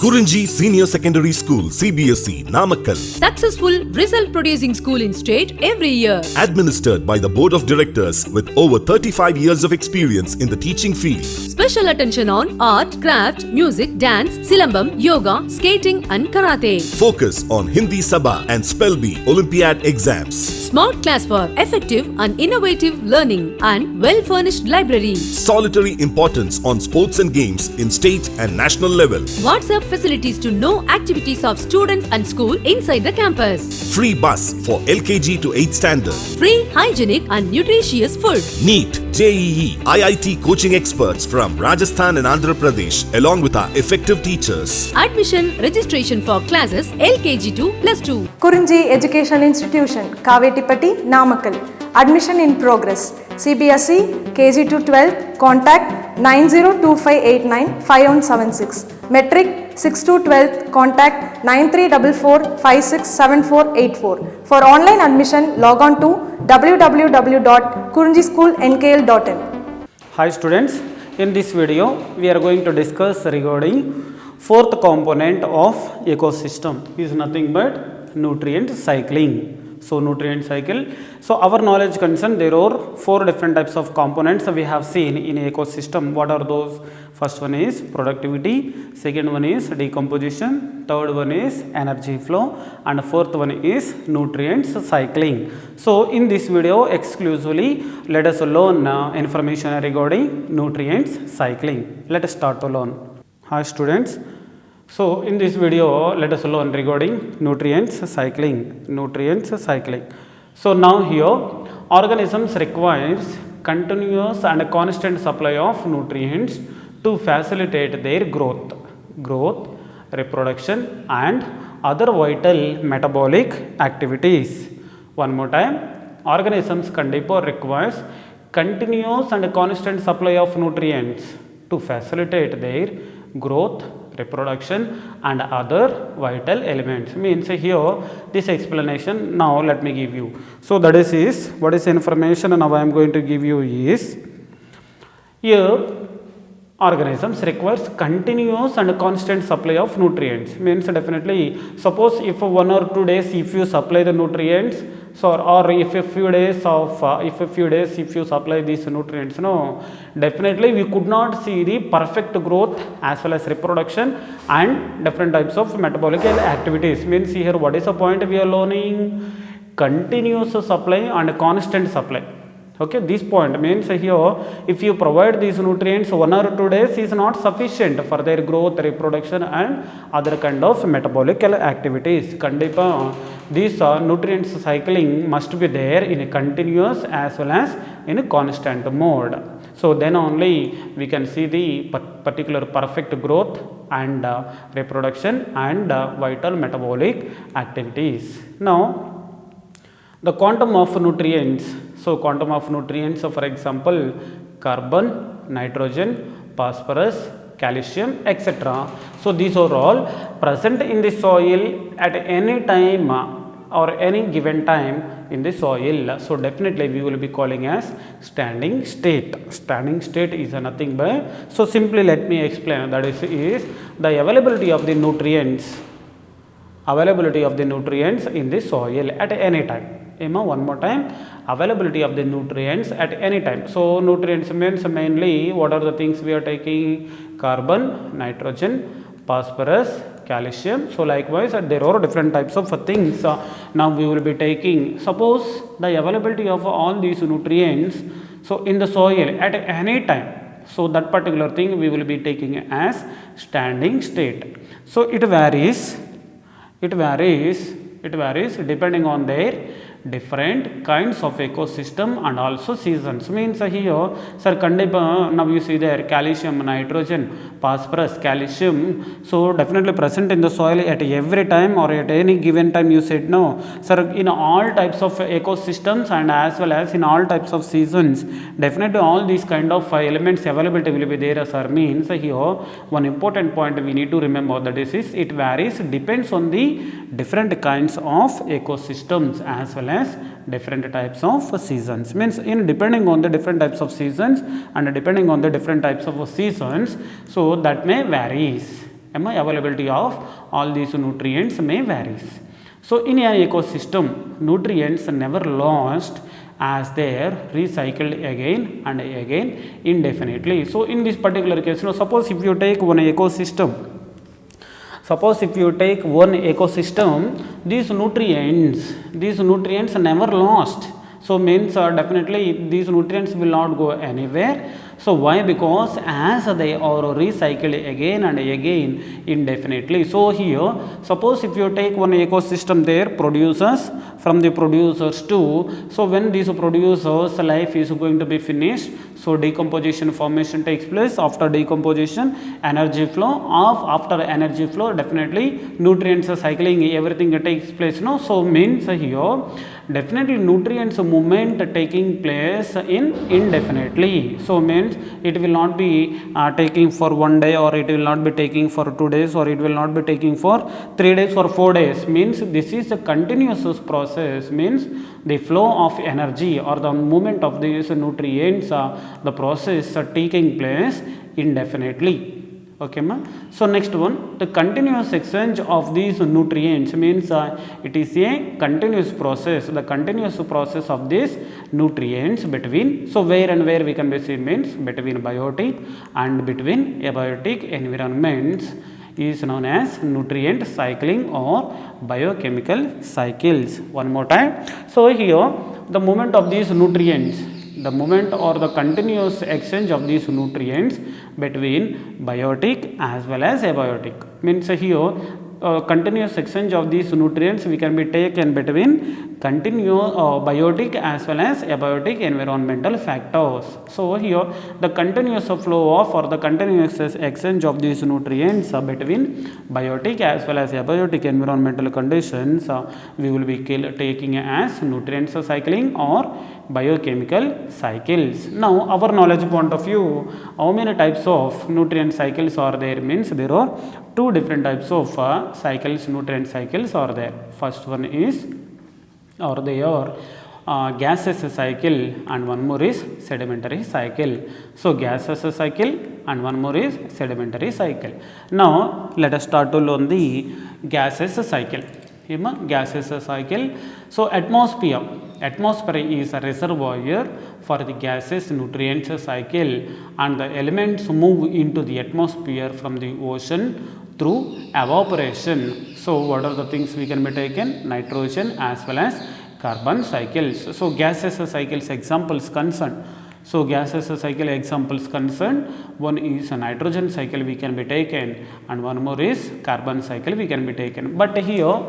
Kurunji Senior Secondary School, CBSE, Namakkal. Successful result producing school in state every year. Administered by the Board of Directors with over 35 years of experience in the teaching field. Special attention on art, craft, music, dance, silambam, yoga, skating and karate. Focus on Hindi Sabha and Spell Bee Olympiad exams. Smart class for effective and innovative learning and well-furnished library. Solitary importance on sports and games in state and national level. WhatsApp facilities to know activities of students and school inside the campus. Free bus for LKG to 8th standard. Free, hygienic and nutritious food. NEET, JEE, IIT coaching experts from Rajasthan and Andhra Pradesh along with our effective teachers. Admission registration for classes LKG to +2. Kurunji Educational Institution, Kavetipatti, Namakkal. Admission in progress. CBSE, KG to 12, contact 9025895176. Metric 6 to 12, contact 9344567484. For online admission, log on to www.kurunjischoolnkl.in. Hi students, in this video we are going to discuss regarding fourth component of ecosystem is nothing but nutrient cycling. So nutrient cycle. So our knowledge concern there are four different types of components we have seen in ecosystem. What are those? First one is productivity, second one is decomposition, third one is energy flow, and fourth one is nutrients cycling. So in this video exclusively let us learn information regarding nutrients cycling. Let us start to learn. Hi students. So in this video let us learn regarding nutrients cycling. So now here organisms requires continuous and constant supply of nutrients to facilitate their growth, reproduction and other vital metabolic activities. One more time, organisms requires continuous and constant supply of nutrients to facilitate their growth, reproduction and other vital elements. Means here this explanation now let me give you. So that is what is information now I am going to give you is here organisms requires continuous and constant supply of nutrients. Means definitely suppose if 1 or 2 days if you supply the nutrients, so or if a few days if you supply these nutrients, no, definitely we could not see the perfect growth as well as reproduction and different types of metabolic activities. Means here what is the point we are learning? Continuous supply and constant supply. Okay, this point means here if you provide these nutrients 1 or 2 days is not sufficient for their growth, reproduction and other kind of metabolic activities. Kandipa these nutrients cycling must be there in a continuous as well as in a constant mode. So then only we can see the particular perfect growth and reproduction and vital metabolic activities. Now the quantum of nutrients. So quantum of nutrients, so for example carbon, nitrogen, phosphorus, calcium, etc. So these are all present in the soil at any time or any given time in the soil. So definitely we will be calling as standing state. Standing state is nothing but, so simply let me explain, that is the availability of the nutrients in the soil at any time. One more time, availability of the nutrients at any time. So nutrients means mainly what are the things we are taking? Carbon, nitrogen, phosphorus, calcium. So likewise there are different types of things now we will be taking. Suppose the availability of all these nutrients so in the soil at any time, so that particular thing we will be taking as standing state. So it varies depending on their different kinds of ecosystem and also seasons. Means here sir kandipa now you see there calcium, nitrogen, phosphorus, calcium, so definitely present in the soil at every time or at any given time. You said no sir, in all types of ecosystems and as well as in all types of seasons definitely all these kind of elements availability will be there sir. Means here one important point we need to remember, that is it varies, depends on the different kinds of ecosystems as well as different types of seasons. Means in depending on the different types of seasons and depending on the different types of seasons, so that may varies. Availability of all these nutrients may varies. So in an ecosystem, nutrients never lost as they are recycled again and again indefinitely. So in this particular case, suppose if you take one ecosystem, these nutrients never lost. So means definitely these nutrients will not go anywhere. So why? Because as they are recycled again and again indefinitely. So here, suppose if you take one ecosystem there, producers, from the producers to, so when these producers life is going to be finished, so decomposition formation takes place. After decomposition, energy flow. After energy flow, definitely nutrients cycling, everything takes place. No, so means here definitely nutrients movement taking place in indefinitely. So means it will not be taking for 1 day, or it will not be taking for 2 days, or it will not be taking for 3 days or 4 days. Means this is a continuous process. Means the flow of energy or the movement of these nutrients, the process taking place indefinitely. Okay, ma. So next one, the continuous exchange of these nutrients means it is a continuous process. The continuous process of these nutrients between, so where and where we can be seen means between biotic and between abiotic environments is known as nutrient cycling or biochemical cycles. One more time. So here the movement of these nutrients, the movement or the continuous exchange of these nutrients between biotic as well as abiotic means here continuous exchange of these nutrients we can be taken between continuous biotic as well as abiotic environmental factors. So here the continuous flow of or the continuous exchange of these nutrients between biotic as well as abiotic environmental conditions we will be taking as nutrient cycling or biochemical cycles. Now our knowledge point of view, how many types of nutrient cycles are there means there are two different types of cycles, nutrient cycles are there. First one is or they are gaseous cycle and one more is sedimentary cycle. So gaseous cycle and one more is sedimentary cycle. Now let us start to learn the gaseous cycle. Gaseous cycle. So atmosphere is a reservoir for the gases nutrients cycle, and the elements move into the atmosphere from the ocean through evaporation. So what are the things we can be taken? Nitrogen as well as carbon cycles. So gaseous cycles examples concerned. So gaseous cycle examples concerned, one is a nitrogen cycle we can be taken and one more is carbon cycle we can be taken. But here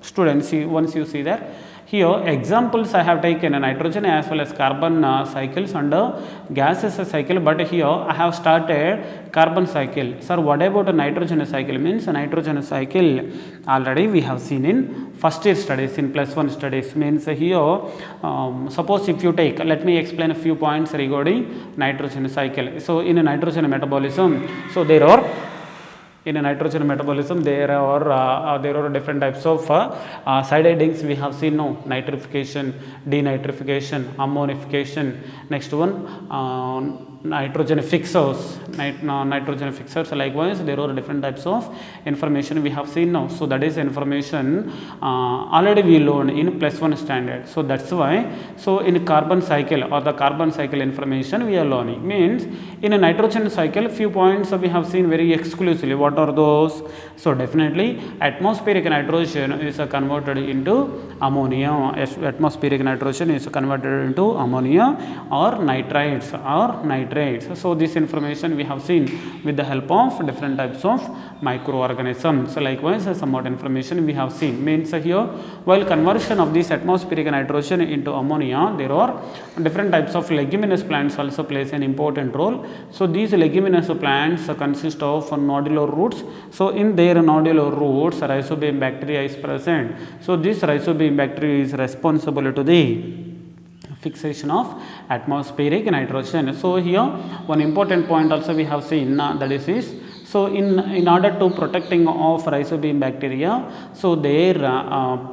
students, once you see that here examples I have taken a nitrogen as well as carbon cycles under gaseous cycle, but here I have started carbon cycle. Sir, what about a nitrogen cycle? Means a nitrogen cycle already we have seen in first year studies, in +1 studies. Means here suppose if you take, let me explain a few points regarding nitrogen cycle. So in a nitrogen metabolism, so there are in a nitrogen metabolism there are different types of side headings we have seen now: nitrification, denitrification, ammonification. Next one nitrogen fixers, nitrogen fixers. Likewise there are different types of information we have seen now. So that is information already we learned in +1 standard. So that's why, so in carbon cycle or the carbon cycle information we are learning. Means in a nitrogen cycle few points we have seen very exclusively. What are those? So definitely atmospheric nitrogen is converted into ammonia. Atmospheric nitrogen is converted into ammonia or nitrites or nitrates. So this information we have seen with the help of different types of microorganisms. So likewise some more information we have seen. Means here while conversion of this atmospheric nitrogen into ammonia, there are different types of leguminous plants also plays an important role. So these leguminous plants consist of nodular roots. So in their nodular roots rhizobium bacteria is present. So this rhizobium bacteria is responsible to the fixation of atmospheric nitrogen. So here one important point also we have seen that is So in order to protecting of rhizobium bacteria, so their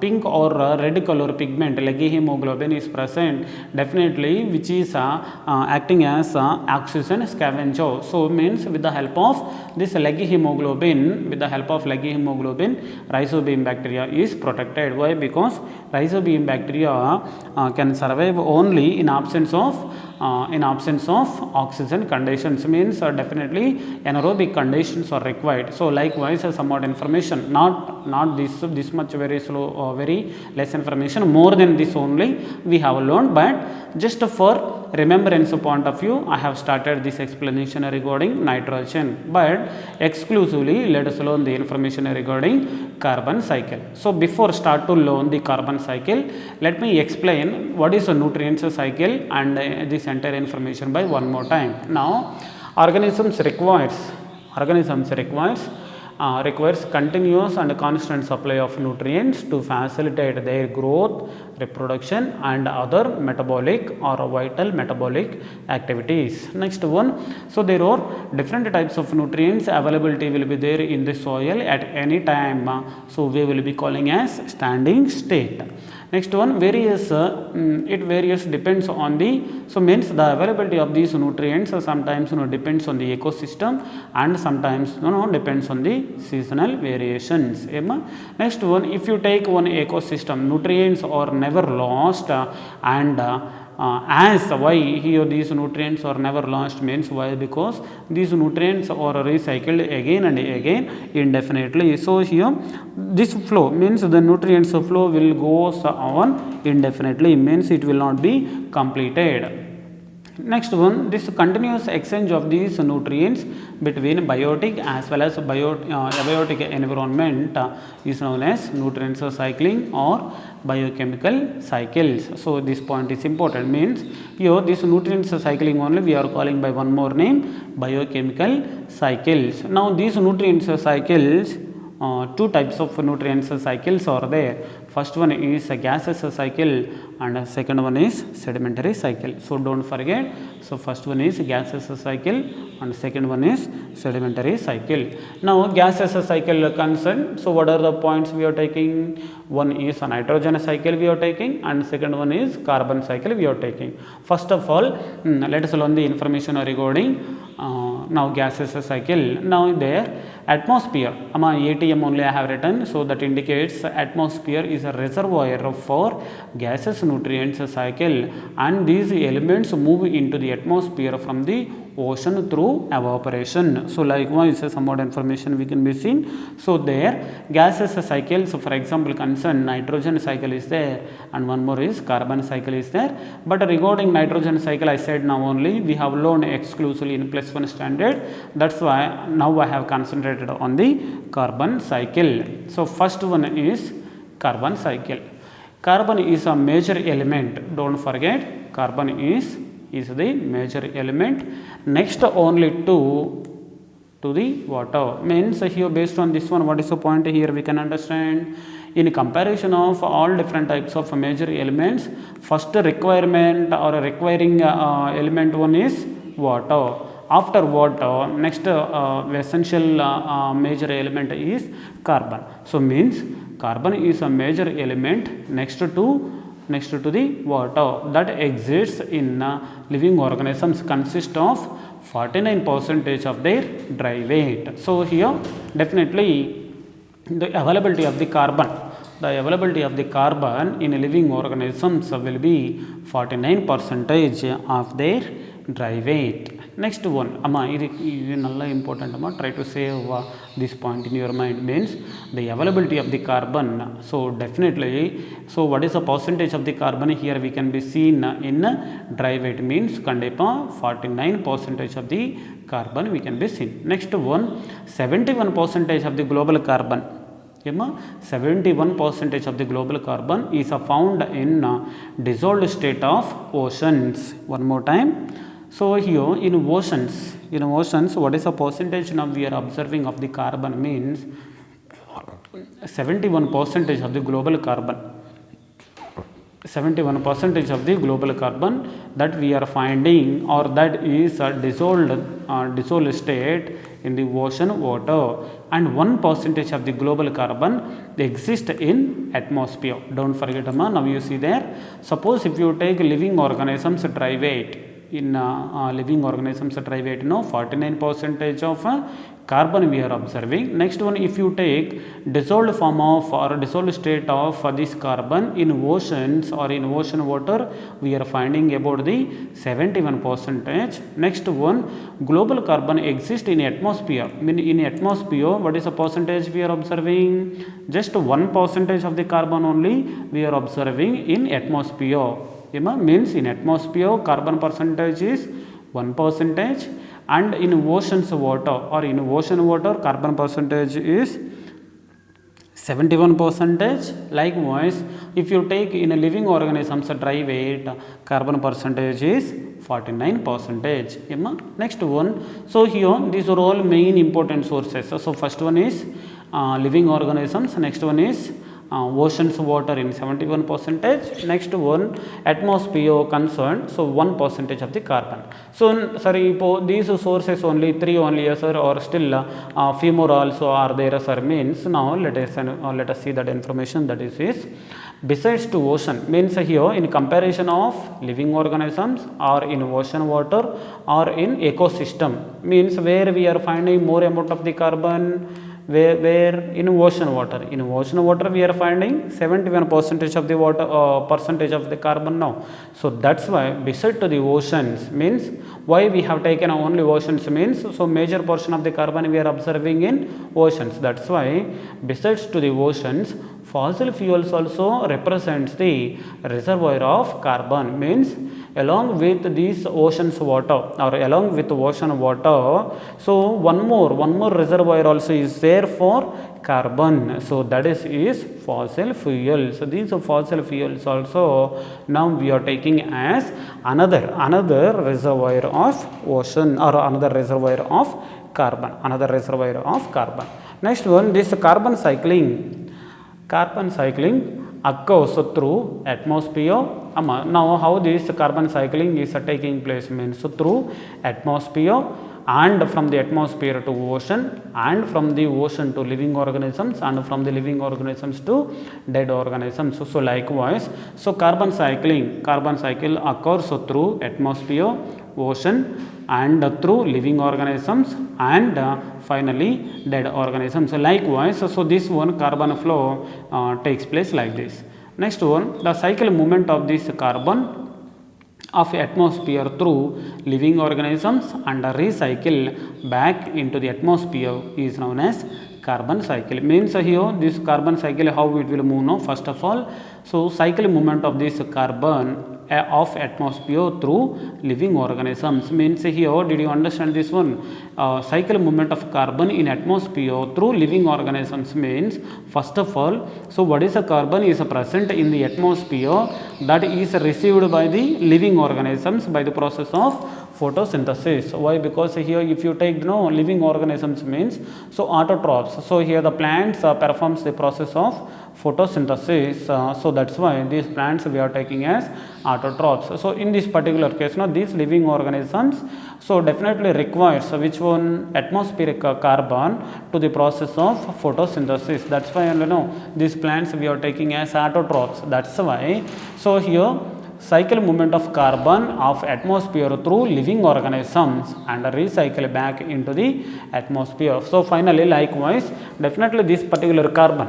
pink or red color pigment leghemoglobin is present definitely, which is acting as oxygen scavenger. So means with the help of this leghemoglobin, rhizobium bacteria is protected. Why? Because rhizobium bacteria can survive only in absence of oxygen conditions. Means definitely anaerobic conditions are required. So likewise somewhat information, not this much, very slow, very less information, more than this only we have learned, but just for remembrance point of view I have started this explanation regarding nitrogen, but exclusively let us learn the information regarding carbon cycle. So before start to learn the carbon cycle, let me explain what is a nutrients cycle and this entire information by one more time. Now organisms requires continuous and constant supply of nutrients to facilitate their growth, reproduction and other metabolic or vital metabolic activities. Next one, so there are different types of nutrients availability will be there in the soil at any time, so we will be calling as standing state. Next one, it varies depends on the, so means the availability of these nutrients sometimes depends on the ecosystem and sometimes depends on the seasonal variations. Next one, if you take one ecosystem, nutrients are never lost and as why here these nutrients are never lost means why? Because these nutrients are recycled again and again indefinitely. So here this flow means the nutrients flow will go on indefinitely, means it will not be completed. Next one, this continuous exchange of these nutrients between biotic as well as abiotic environment is known as nutrients cycling or biochemical cycles. So this point is important, means here this nutrients cycling only we are calling by one more name, biochemical cycles. Now these nutrients cycles, two types of nutrients cycles are there. First one is a gaseous cycle and second one is sedimentary cycle. So don't forget, so first one is gaseous cycle and second one is sedimentary cycle. Now gaseous cycle concern, so what are the points we are taking? One is a nitrogen cycle we are taking and second one is carbon cycle we are taking. First of all, let us learn the information regarding now gaseous cycle. Now there atmosphere, ATM only I have written, so that indicates atmosphere is a reservoir for gaseous nutrients cycle and these elements move into the atmosphere from the ocean through evaporation. So likewise somewhat information we can be seen. So there gaseous cycles, for example concern nitrogen cycle is there and one more is carbon cycle is there, but regarding nitrogen cycle I said now only we have learned exclusively in +1 standard, that's why now I have concentrated on the carbon cycle. So first one is carbon cycle. Carbon is a major element, don't forget carbon is the major element. Next only to the water, means here based on this one what is the point here we can understand. In comparison of all different types of major elements, first requirement or requiring element one is water. After water, next essential major element is carbon. So means carbon is a major element next to the water that exists in living organisms, consist of 49% of their dry weight. So here definitely the availability of the carbon in living organisms will be 49% of their dry weight. Next one, this is important, try to save this point in your mind, means the availability of the carbon. So definitely, so what is the percentage of the carbon here we can be seen in dry weight, means kandipa 49% of the carbon we can be seen. Next one, 71% of the global carbon, 71% of the global carbon is found in dissolved state of oceans. One more time. So here in oceans, what is the percentage now we are observing of the carbon, means 71% of the global carbon. 71% of the global carbon that we are finding, or that is dissolved state in the ocean water, and 1% of the global carbon exists in atmosphere. Don't forget, Amma, now you see there, suppose if you take living organisms dry weight, in living organisms dry weight, 49% of carbon we are observing. Next one, if you take dissolved form of or dissolved state of this carbon in oceans or in ocean water, we are finding about the 71%. Next one, global carbon exists in atmosphere. In atmosphere, what is the percentage we are observing? Just 1% of the carbon only we are observing in atmosphere. Means in atmosphere carbon percentage is 1%, and in oceans water or in ocean water carbon percentage is 71%. Likewise, if you take in a living organisms dry weight, carbon percentage is 49%. Next one, so here these are all main important sources. So first one is living organisms, next one is oceans water in 71%, next one atmosphere concerned, so 1% of the carbon. So sorry, these sources only 3 only, sir, or still few more also are there, sir, means now let us see that information. That is besides to ocean, means here in comparison of living organisms or in ocean water or in ecosystem, means where we are finding more amount of the carbon, where in ocean water. In ocean water we are finding 71% of the water percentage of the carbon now. So that's why beside to the oceans, means why we have taken only oceans, means so major portion of the carbon we are observing in oceans. That's why besides to the oceans, fossil fuels also represents the reservoir of carbon, means along with these oceans water or along with ocean water, so one more reservoir also is there for carbon, so that is fossil fuels. So these fossil fuels also now we are taking as another reservoir of ocean or another reservoir of carbon, Next one, this carbon cycling occurs through atmosphere. Now how this carbon cycling is taking place, means through atmosphere, and from the atmosphere to ocean, and from the ocean to living organisms, and from the living organisms to dead organisms. So likewise, so carbon cycle occurs through atmosphere, ocean, and through living organisms, and finally dead organisms. So likewise, so this one carbon flow takes place like this. Next one, the cycle movement of this carbon of atmosphere through living organisms and recycle back into the atmosphere is known as carbon cycle. Means here this carbon cycle, how it will move now? First of all, so cycle movement of this carbon of atmosphere through living organisms, means here, did you understand this one? Cycle movement of carbon in atmosphere through living organisms means, first of all, so what is a carbon is present in the atmosphere that is received by the living organisms by the process of photosynthesis. Why? Because here if you take living organisms means so autotrophs, so here the plants performs the process of photosynthesis, so that's why these plants we are taking as autotrophs. So in this particular case, these living organisms so definitely requires which one? Atmospheric carbon to the process of photosynthesis. That's why these plants we are taking as autotrophs. That's why, so here cycle movement of carbon of atmosphere through living organisms and recycle back into the atmosphere. So finally, likewise, definitely this particular carbon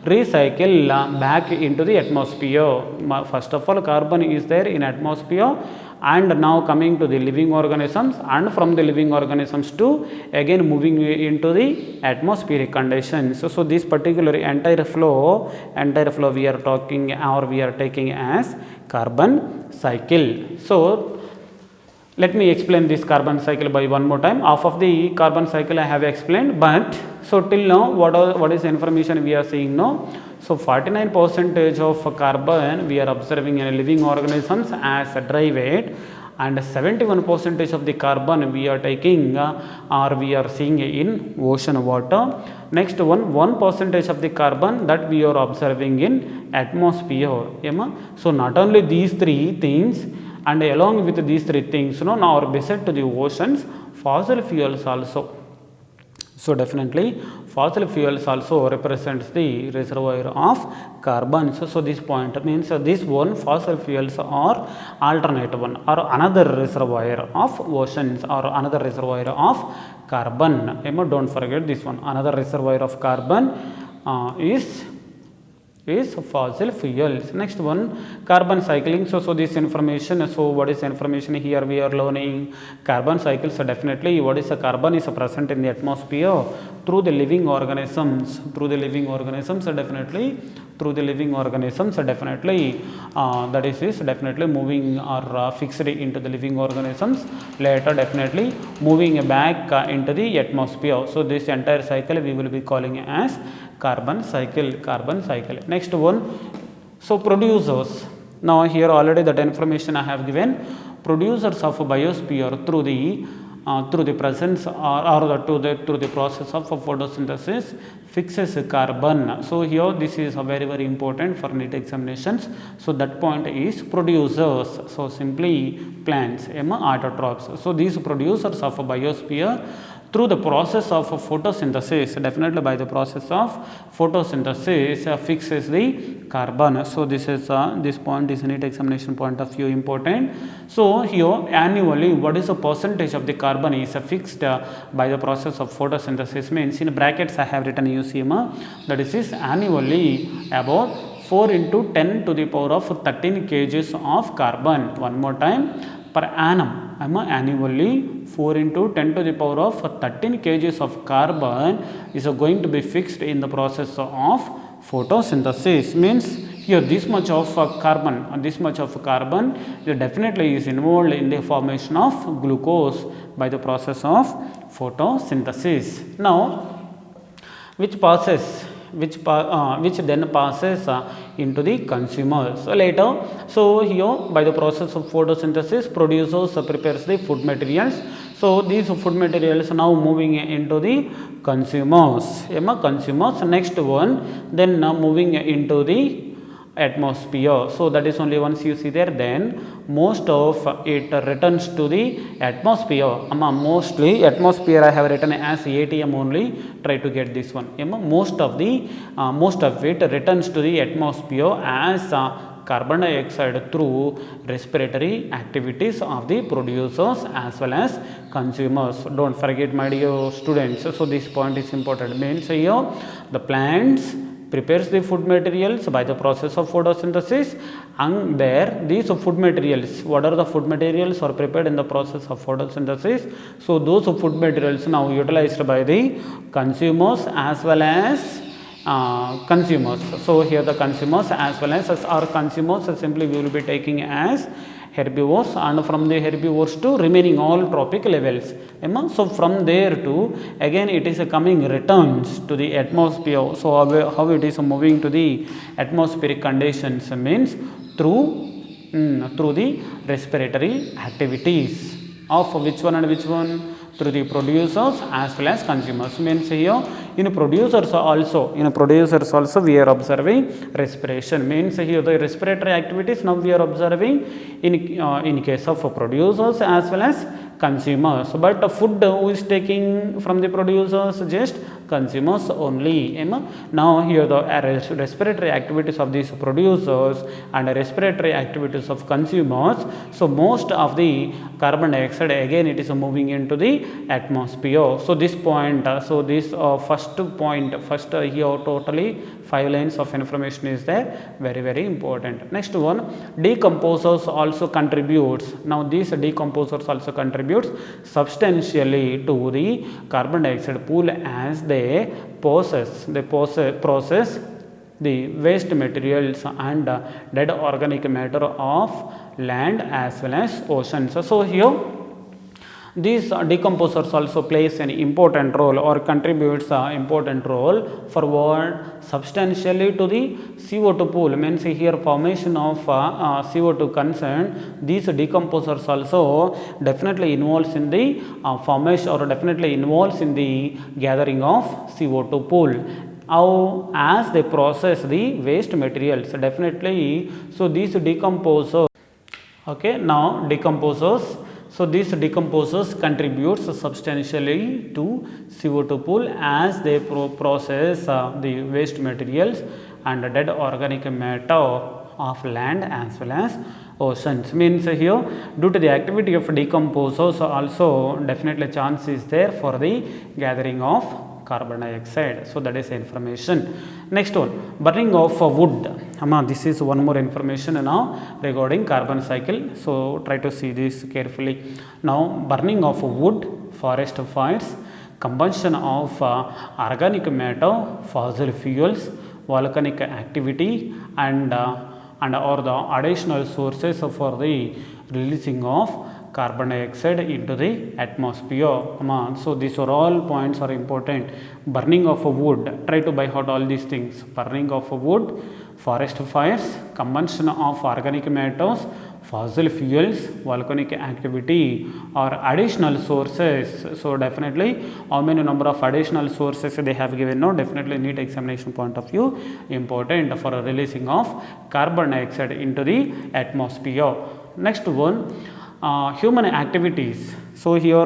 recycle back into the atmosphere. First of all, carbon is there in atmosphere, and now coming to the living organisms, and from the living organisms to again moving into the atmospheric conditions. So this particular entire flow we are talking or we are taking as carbon cycle. So let me explain this carbon cycle by one more time. Half of the carbon cycle I have explained, but so till now what is the information we are seeing now? So 49% of carbon we are observing in living organisms as a dry weight, and 71% of the carbon we are taking or we are seeing in ocean water. Next one, 1% of the carbon that we are observing in atmosphere. So not only these three things, and along with these three things, now are beside to the oceans, fossil fuels also. So definitely fossil fuels also represents the reservoir of carbon. So this point means this one fossil fuels are alternate one or another reservoir of oceans or another reservoir of carbon. Don't forget this one. Another reservoir of carbon is fossil fuels. Next one, carbon cycling. So this information, so what is information here we are learning? Carbon cycles. So definitely what is the carbon is present in the atmosphere through the living organisms. Through the living organisms, definitely through the living organisms, definitely that is definitely moving or fixed into the living organisms, later definitely moving back into the atmosphere. So this entire cycle we will be calling as carbon cycle. Next one, so producers. Now here already that information I have given. Producers of biosphere through the presence or through the process of photosynthesis fixes carbon. So here this is very very important for NEET examinations. So that point is producers. So simply plants, autotrophs. So these producers of biosphere through the process of photosynthesis, definitely by the process of photosynthesis fixes the carbon. So this is this point is NEET examination point of view important. So here annually what is the percentage of the carbon is fixed by the process of photosynthesis, means in brackets I have written UCM, that is annually about 4 into 10 to the power of 13 kgs of carbon. One more time, per annum, annually 4 into 10 to the power of 13 kgs of carbon is going to be fixed in the process of photosynthesis. Means here this much of carbon definitely is involved in the formation of glucose by the process of photosynthesis. Now which then passes into the consumers later. So here by the process of photosynthesis producers prepares the food materials. So these food materials now moving into the consumers. Next one, then now moving into the atmosphere. So that is only once you see there, then most of it returns to the atmosphere. Mostly atmosphere I have written as ATM only, try to get this one. Most of it returns to the atmosphere as carbon dioxide through respiratory activities of the producers as well as consumers. Don't forget my dear students. So this point is important. Means here the plants prepares the food materials by the process of photosynthesis, and there these food materials, what are the food materials are prepared in the process of photosynthesis. So those food materials now utilized by the consumers as well as consumers. So here the consumers as well as our consumers simply we will be taking as herbivores, and from the herbivores to remaining all tropic levels. So from there to again it is coming returns to the atmosphere. So how it is moving to the atmospheric conditions means through the respiratory activities of which one and which one? Through the producers as well as consumers. Means here in producers also we are observing respiration. Means here the respiratory activities now we are observing in case of producers as well as consumers. But food who is taking from the producers? Just consumers only. Now here the respiratory activities of these producers and respiratory activities of consumers. So most of the carbon dioxide again it is moving into the atmosphere. So this point, so this first here totally 5 lines of information is there, very very important. Next one, decomposers also contributes. Now these decomposers also contributes substantially to the carbon dioxide pool as they process the waste materials and dead organic matter of land as well as oceans. So here These decomposers also plays an important role or contributes an important role for what? Substantially to the CO2 pool. Means here formation of CO2 concern, these decomposers also definitely involves in the formation or definitely involves in the gathering of CO2 pool. How? As they process the waste materials, definitely. So these decomposers, okay, now decomposers. So these decomposers contributes substantially to CO2 pool as they process the waste materials and dead organic matter of land as well as oceans. Means here due to the activity of decomposers also definitely chance is there for the gathering of carbon dioxide. So that is information. Next one, burning of wood. This is one more information now regarding carbon cycle. So try to see this carefully. Now burning of wood, forest fires, combustion of organic matter, fossil fuels, volcanic activity and or the additional sources for the releasing of carbon dioxide into the atmosphere. So these are all points are important. Burning of wood, try to by heart all these things. Burning of wood, forest fires, combustion of organic matters, fossil fuels, volcanic activity or additional sources. So definitely how many number of additional sources they have given, no, definitely NEET examination point of view important for releasing of carbon dioxide into the atmosphere. Next one, human activities. So here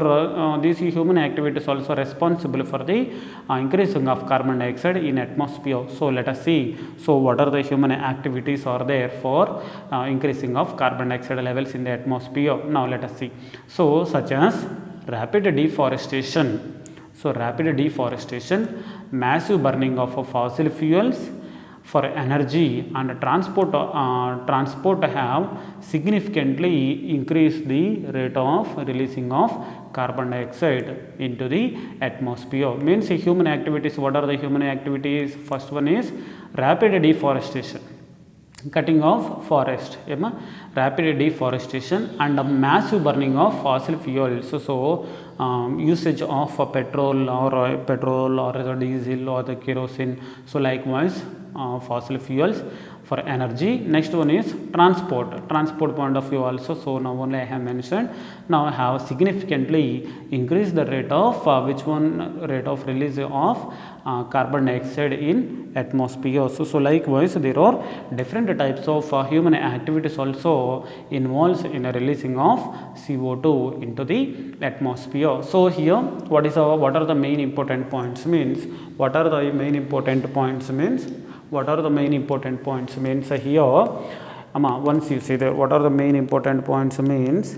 these human activities also responsible for the increasing of carbon dioxide in atmosphere. So let us see. So what are the human activities are there for increasing of carbon dioxide levels in the atmosphere? Now let us see. So such as rapid deforestation. So rapid deforestation, massive burning of fossil fuels for energy and transport have significantly increased the rate of releasing of carbon dioxide into the atmosphere. Means human activities, what are the human activities? First one is rapid deforestation, cutting of forest, rapid deforestation and a massive burning of fossil fuels. So usage of petrol or the diesel or the kerosene. So likewise fossil fuels for energy. Next one is transport point of view also. So now only I have mentioned, now I have significantly increased the rate of rate of release of carbon dioxide in atmosphere. So likewise there are different types of human activities also involves in releasing of CO2 into the atmosphere. So here what are the main important points? Means what are the main important points? Means what are the main important points? Means here once you see that what are the main important points means,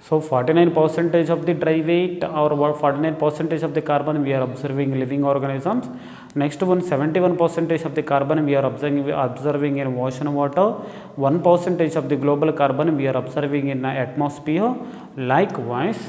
so 49% of the dry weight or 49% of the carbon we are observing in living organisms. Next one, 71% of the carbon we are observing in ocean water. 1% of the global carbon we are observing in atmosphere. Likewise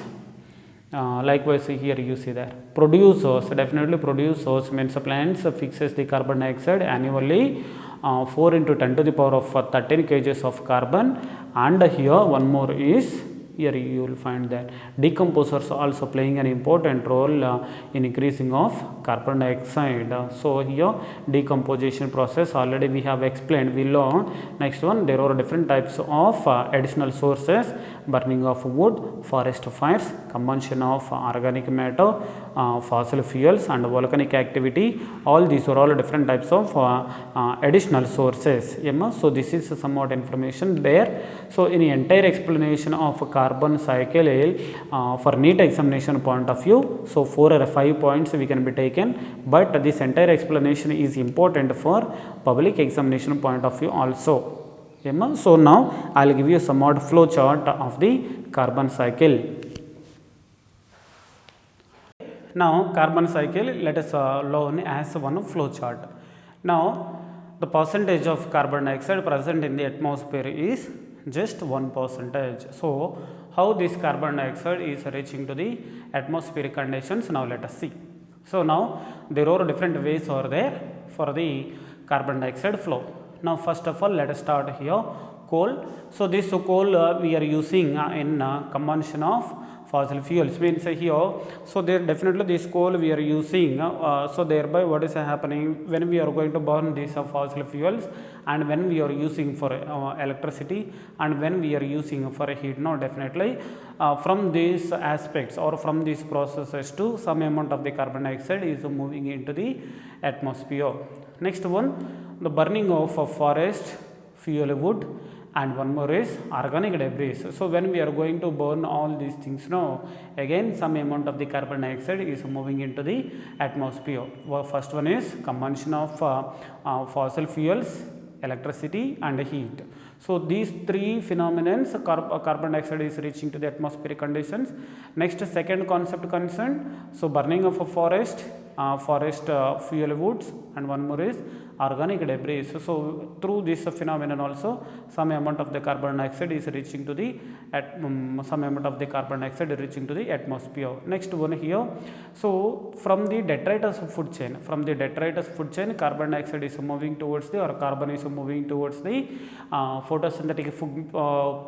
here you see that producers, definitely producers means plants fixes the carbon dioxide annually 4 into 10 to the power of 13 kgs of carbon. And here one more is, here you will find that decomposers also playing an important role in increasing of carbon dioxide. So here decomposition process already we have explained, we learned. Next one, there are different types of additional sources: burning of wood, forest fires, combustion of organic matter, fossil fuels and volcanic activity. All these are all different types of additional sources. So this is somewhat information there. So in the entire explanation of carbon cycle for NEET examination point of view, so 4 or 5 points we can be taken, but this entire explanation is important for public examination point of view also. So now I will give you somewhat flow chart of the carbon cycle. Now carbon cycle let us learn as one flow chart. Now the percentage of carbon dioxide present in the atmosphere is just 1%. So how this carbon dioxide is reaching to the atmospheric conditions, now let us see. So now there are different ways over there for the carbon dioxide flow. Now first of all let us start here, coal. So this coal we are using in combustion of fossil fuels. Means here, so there definitely this coal we are using, so thereby what is happening when we are going to burn these fossil fuels, and when we are using for electricity, and when we are using for heat. Now definitely from these aspects or from these processes to some amount of the carbon dioxide is moving into the atmosphere. Next one, the burning of a forest, fuel wood, and one more is organic debris. So when we are going to burn all these things now, again some amount of the carbon dioxide is moving into the atmosphere. First one is combustion of fossil fuels, electricity and heat. So these three phenomena, carbon dioxide is reaching to the atmospheric conditions. Next, second concept concerned, so burning of a forest, fuel woods, and one more is organic debris. So through this phenomenon also some amount of the carbon dioxide is reaching to the atmosphere. Next one here, so from the detritus food chain, carbon dioxide is moving towards the, or carbon is moving towards the photosynthetic food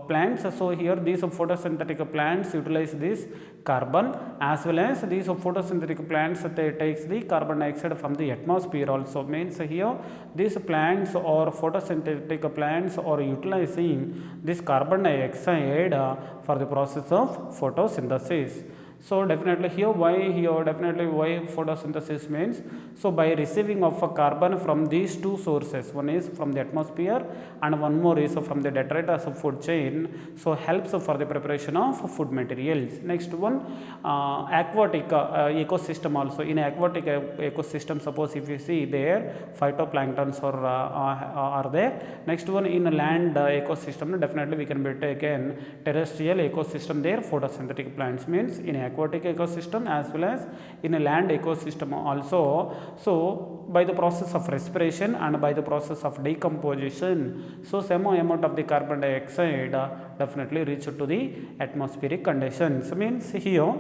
plants. So here these photosynthetic plants utilize this carbon, as well as these photosynthetic plants they takes the carbon dioxide from the atmosphere also. Means here these plants or photosynthetic plants are utilizing this carbon dioxide for the process of photosynthesis. So definitely here why photosynthesis means, so by receiving of a carbon from these two sources, one is from the atmosphere and one more is from the detritus of food chain, so helps for the preparation of food materials. Next one, aquatic ecosystem also. In aquatic ecosystem, suppose if you see there phytoplanktons are there. Next one, in land ecosystem definitely we can be taken terrestrial ecosystem there, photosynthetic plants. Means in aquatic ecosystem as well as in a land ecosystem also. So by the process of respiration and by the process of decomposition, so some amount of the carbon dioxide definitely reach to the atmospheric conditions. Means here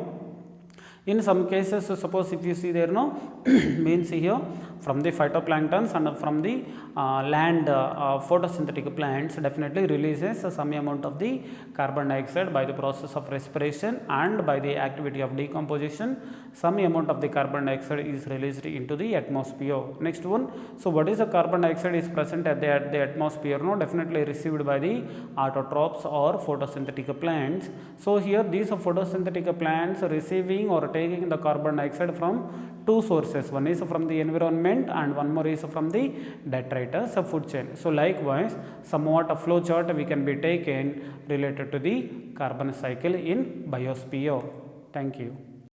in some cases, so suppose if you see there no means here from the phytoplanktons and from the land photosynthetic plants definitely releases some amount of the carbon dioxide by the process of respiration and by the activity of decomposition. Some amount of the carbon dioxide is released into the atmosphere. Next one, so what is the carbon dioxide is present at the atmosphere? No, definitely received by the autotrophs or photosynthetic plants. So here these photosynthetic plants receiving or taking the carbon dioxide from two sources, one is from the environment and one more is from the detritus food chain. So likewise somewhat a flow chart we can be taken related to the carbon cycle in biosphere. Thank you.